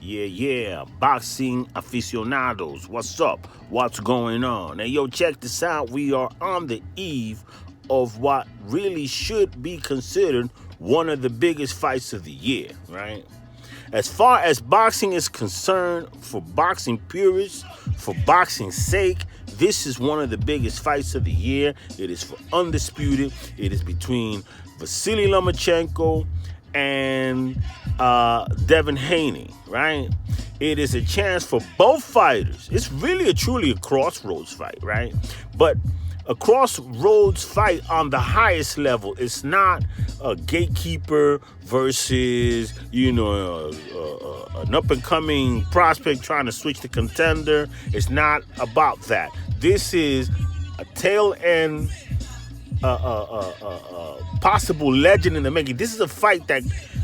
Yeah, boxing aficionados, what's up? What's going on? Hey, yo, check this out. We are on the eve of what really should be considered one of the biggest fights of the year, right? As far as boxing is concerned, for boxing purists, for boxing's sake, this is one of the biggest fights of the year. It is for undisputed. It is between Vasily Lomachenko and Devin Haney, right? It is a chance for both fighters. It's really truly a crossroads fight, right? But a crossroads fight on the highest level. It's not a gatekeeper versus, an up-and-coming prospect trying to switch to contender. It's not about that. This is a tail end, possible legend in the making. This is a fight that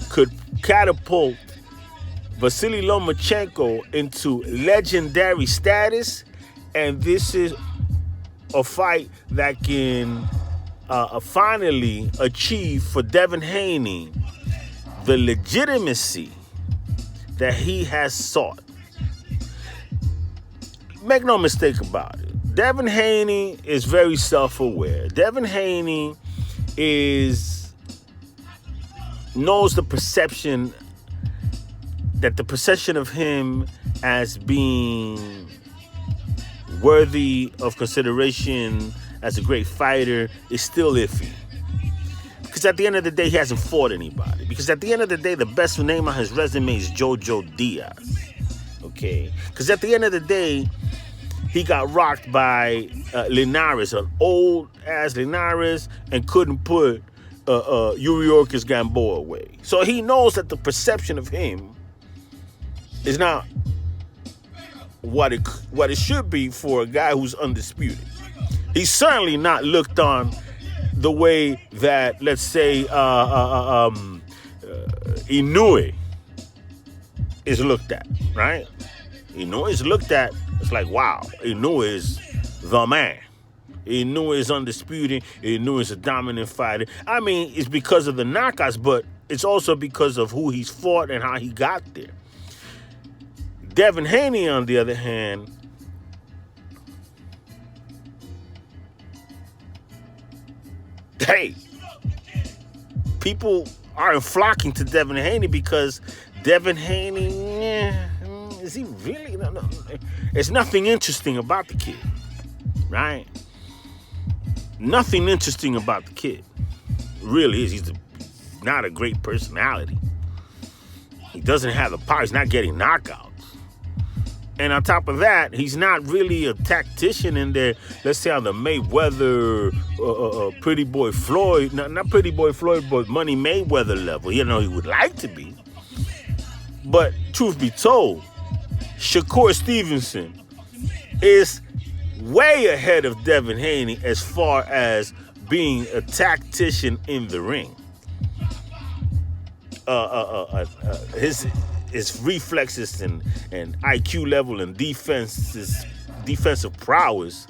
could catapult Vasily Lomachenko into legendary status, and this is a fight that can finally achieve for Devin Haney the legitimacy that he has sought. Make no mistake about it. Devin Haney is very self-aware. Devin Haney knows the perception of him as being worthy of consideration as a great fighter is still iffy. Because at the end of the day, he hasn't fought anybody. Because at the end of the day, the best name on his resume is Jojo Diaz. Okay? Because at the end of the day, he got rocked by Linares, an old-ass Linares, and couldn't put Yuriorkis Gamboa away. So he knows that the perception of him is not what it should be for a guy who's undisputed. He's certainly not looked on the way that, let's say, Inoue is looked at, right? Inoue is looked at, it's like, wow, Inoue is the man. Inoue is undisputed. Inoue is a dominant fighter. I mean, it's because of the knockouts, but it's also because of who he's fought and how he got there. Devin Haney, on the other hand, hey, people aren't flocking to Devin Haney because Devin Haney, is he really? No. There's nothing interesting about the kid, right? Nothing interesting about the kid. Really is. He's not a great personality. He doesn't have the power. He's not getting knockouts. And on top of that, he's not really a tactician in there, let's say on the Mayweather, Pretty Boy Floyd, not Pretty Boy Floyd, but Money Mayweather level. He would like to be. But truth be told, Shakur Stevenson is way ahead of Devin Haney as far as being a tactician in the ring. His reflexes and IQ level and defensive prowess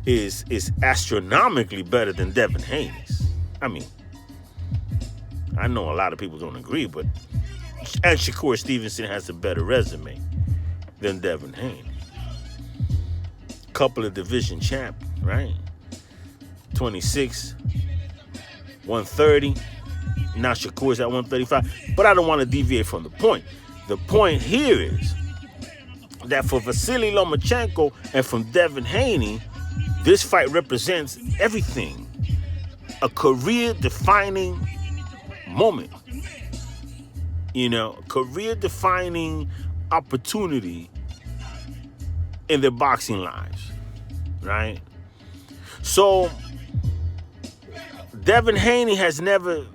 is astronomically better than Devin Haney's. I mean, I know a lot of people don't agree, but and Shakur Stevenson has a better resume than Devin Haney. Couple of division champ, right? 26, 130. Now Shakur's at 135. But I don't want to deviate from the point. The point here is that for Vasily Lomachenko and from Devin Haney, this fight represents everything. A career-defining moment. Career-defining opportunity in their boxing lives, right? So, Devin Haney has never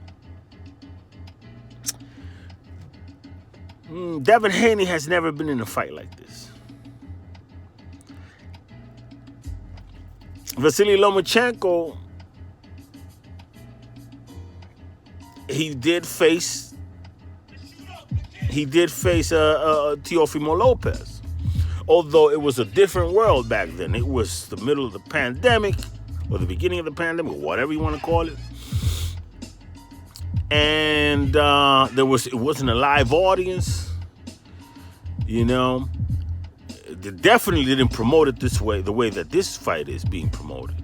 been in a fight like this. Vasily Lomachenko, he did face Teofimo Lopez. Although it was a different world back then. It was the middle of the pandemic, or the beginning of the pandemic, or whatever you want to call it. And it wasn't a live audience. You know, they definitely didn't promote it this way, the way that this fight is being promoted.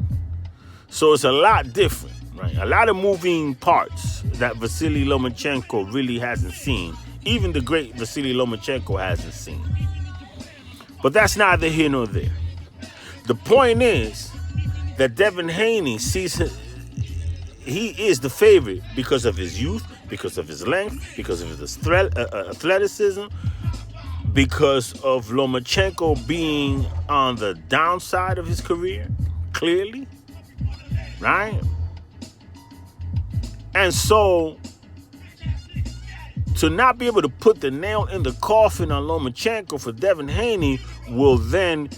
So it's a lot different, right? A lot of moving parts that Vasily Lomachenko really hasn't seen. Even the great Vasily Lomachenko hasn't seen. But that's neither here nor there. The point is that Devin Haney sees he is the favorite because of his youth, because of his length, because of his athleticism, because of Lomachenko being on the downside of his career, clearly, right? And so, to not be able to put the nail in the coffin on Lomachenko for Devin Haney will then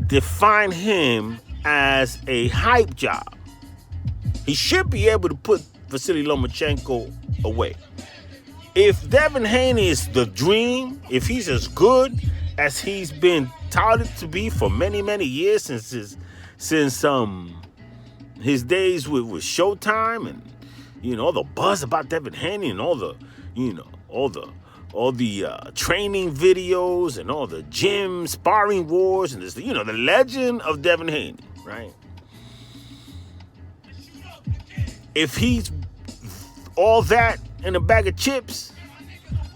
define him as a hype job. He should be able to put Vasily Lomachenko away. If Devin Haney is the dream, if he's as good as he's been touted to be for many, many years since his days with Showtime, and all the buzz about Devin Haney and all the training videos and all the gym sparring wars and this, the legend of Devin Haney, right? If he's all that in a bag of chips,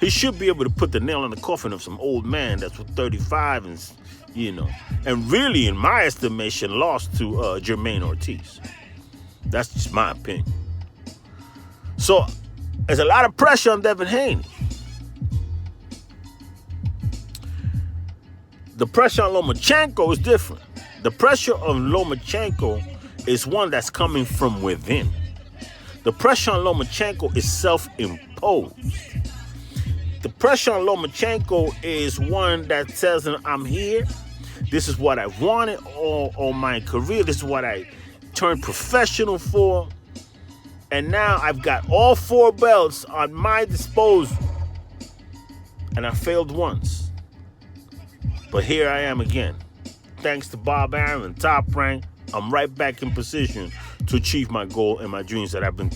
he should be able to put the nail in the coffin of some old man that's 35 and really, in my estimation, lost to Jermaine Ortiz. That's just my opinion. So there's a lot of pressure on Devin Haney. The pressure on Lomachenko is different. The pressure on Lomachenko is one that's coming from within. The pressure on Lomachenko is self-imposed. The pressure on Lomachenko is one that tells him, I'm here. This is what I wanted all my career. This is what I turned professional for. And now I've got all 4 belts on my disposal. And I failed once. But here I am again. Thanks to Bob Arum and Top Rank, I'm right back in position to achieve my goal and my dreams that I've been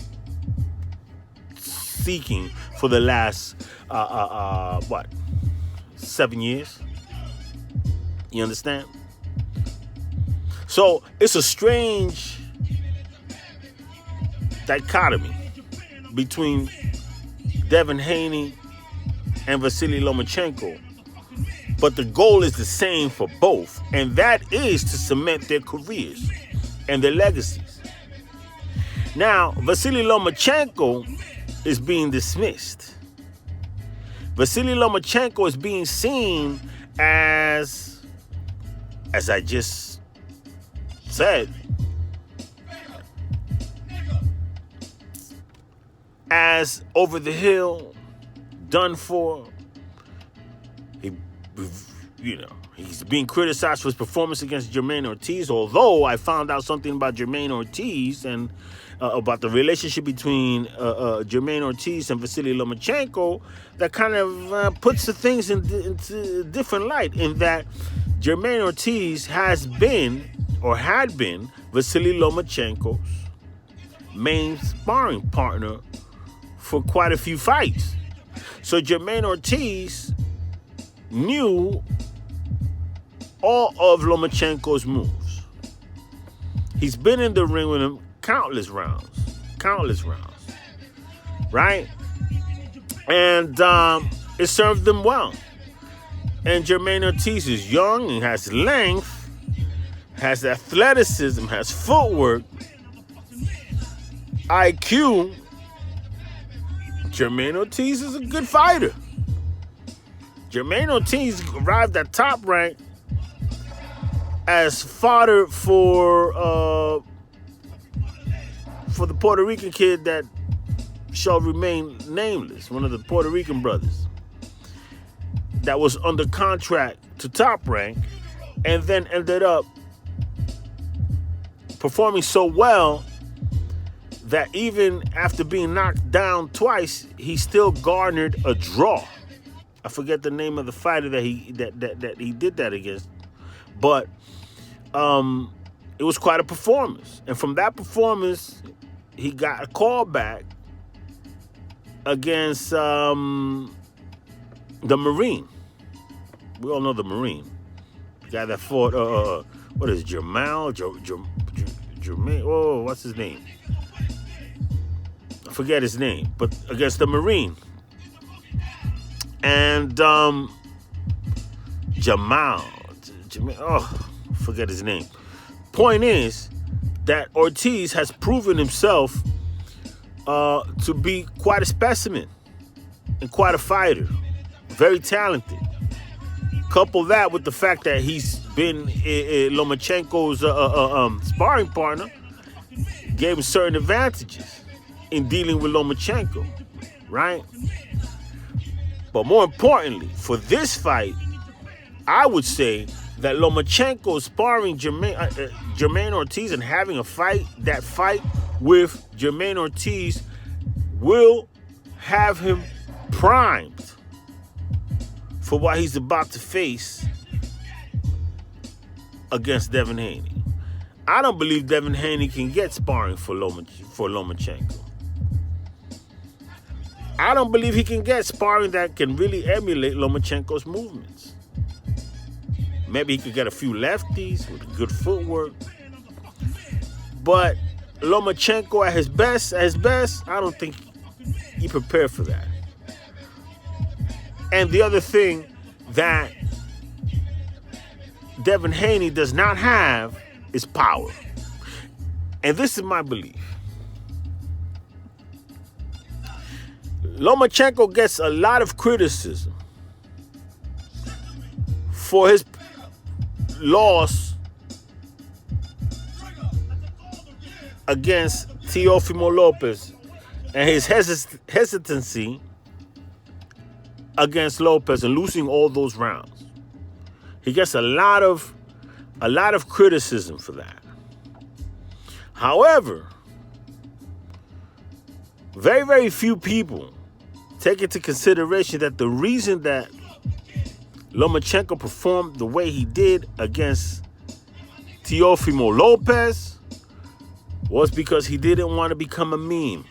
seeking for the last, 7 years? You understand? So it's a strange dichotomy between Devin Haney and Vasily Lomachenko. But the goal is the same for both, and that is to cement their careers and their legacies. Now, Vasily Lomachenko is being dismissed. Vasily Lomachenko is being seen as I just said, as over the hill, done for. He's being criticized for his performance against Jermaine Ortiz, although I found out something about Jermaine Ortiz and about the relationship between Jermaine Ortiz and Vasily Lomachenko that kind of puts the things into a different light, in that Jermaine Ortiz had been Vasily Lomachenko's main sparring partner for quite a few fights. So Jermaine Ortiz knew all of Lomachenko's moves. He's been in the ring with him countless rounds, right? And it served them well. And Jermaine Ortiz is young and has length, has athleticism, has footwork, IQ. Jermaine Ortiz is a good fighter. Jermaine Ortiz arrived at Top Rank as fodder for the Puerto Rican kid that shall remain nameless, one of the Puerto Rican brothers that was under contract to Top Rank and then ended up performing so well that even after being knocked down twice, he still garnered a draw. I forget the name of the fighter that he did that against, but it was quite a performance. And from that performance, he got a call back against the Marine. We all know the Marine. The guy that fought, what is it, Jermaine? Oh, what's his name? I forget his name, but against the Marine. And Jamal, forget his name. Point is that Ortiz has proven himself to be quite a specimen and quite a fighter, very talented. Couple that with the fact that he's been Lomachenko's sparring partner, gave him certain advantages in dealing with Lomachenko, right? But more importantly, for this fight, I would say that Lomachenko sparring Jermaine Ortiz and having that fight with Jermaine Ortiz will have him primed for what he's about to face against Devin Haney. I don't believe Devin Haney can get sparring for Lomachenko. I don't believe he can get sparring that can really emulate Lomachenko's movements. Maybe he could get a few lefties with good footwork. But Lomachenko at his best, I don't think he prepared for that. And the other thing that Devin Haney does not have is power. And this is my belief. Lomachenko gets a lot of criticism for his loss against Teofimo Lopez and his hesitancy against Lopez and losing all those rounds. He gets a lot of criticism for that. However, very, very few people take into consideration that the reason that Lomachenko performed the way he did against Teofimo Lopez was because he didn't want to become a meme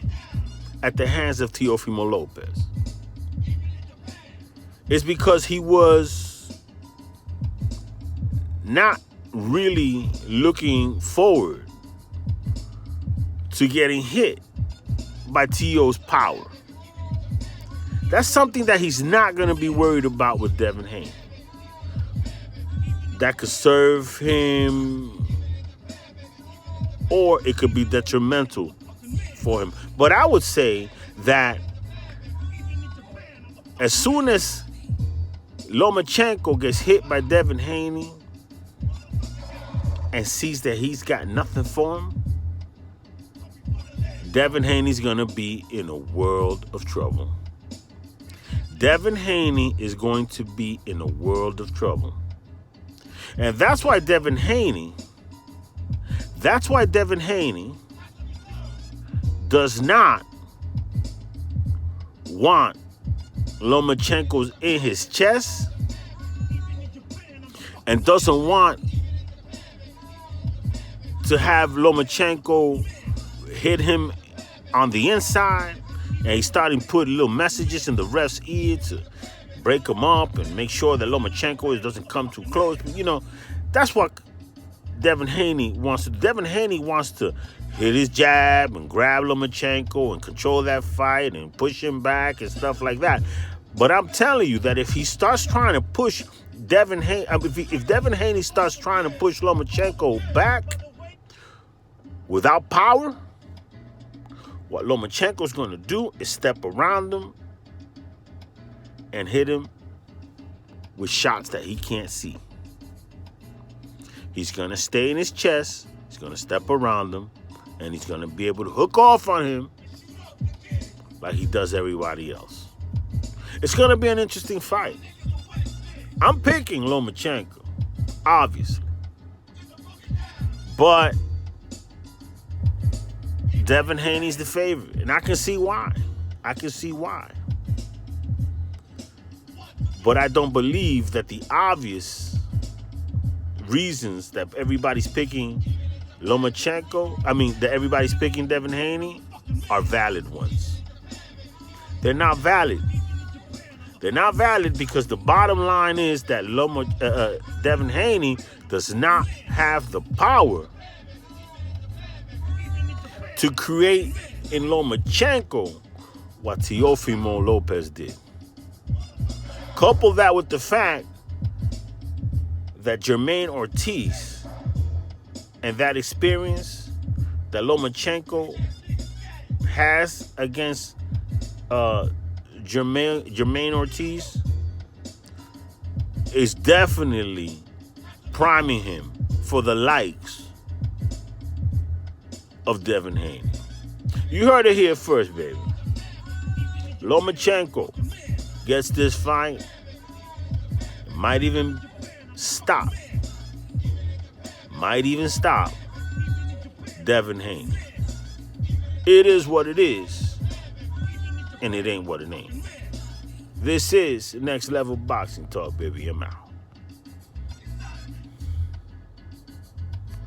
at the hands of Teofimo Lopez. It's because he was not really looking forward to getting hit by T.O.'s power. That's something that he's not going to be worried about with Devin Haney. That could serve him, or it could be detrimental for him. But I would say that as soon as Lomachenko gets hit by Devin Haney and sees that he's got nothing for him, Devin Haney's going to be in a world of trouble. Devin Haney is going to be in a world of trouble. And that's why Devin Haney does not want Lomachenko's in his chest and doesn't want to have Lomachenko hit him on the inside, and he's starting putting little messages in the ref's ear to break him up and make sure that Lomachenko doesn't come too close. You know, that's what Devin Haney wants to do. Devin Haney wants to hit his jab and grab Lomachenko and control that fight and push him back and stuff like that. But I'm telling you that if he starts trying to push Devin Haney, if Devin Haney starts trying to push Lomachenko back without power, what Lomachenko's going to do is step around him and hit him with shots that he can't see. He's going to stay in his chest, he's going to step around him, and he's going to be able to hook off on him like he does everybody else. It's going to be an interesting fight. I'm picking Lomachenko, obviously. But Devin Haney's the favorite, and I can see why. But I don't believe that the obvious reasons that everybody's picking that everybody's picking Devin Haney are valid ones. They're not valid. They're not valid because the bottom line is that Devin Haney does not have the power to create in Lomachenko what Teofimo Lopez did. Couple that with the fact that Jermaine Ortiz and that experience that Lomachenko has against Jermaine Ortiz is definitely priming him for the likes of Devin Haney. You heard it here first, baby. Lomachenko gets this fight, might even stop Devin Haney. It is what it is, and it ain't what it ain't. This is Next Level Boxing Talk, baby. I'm out.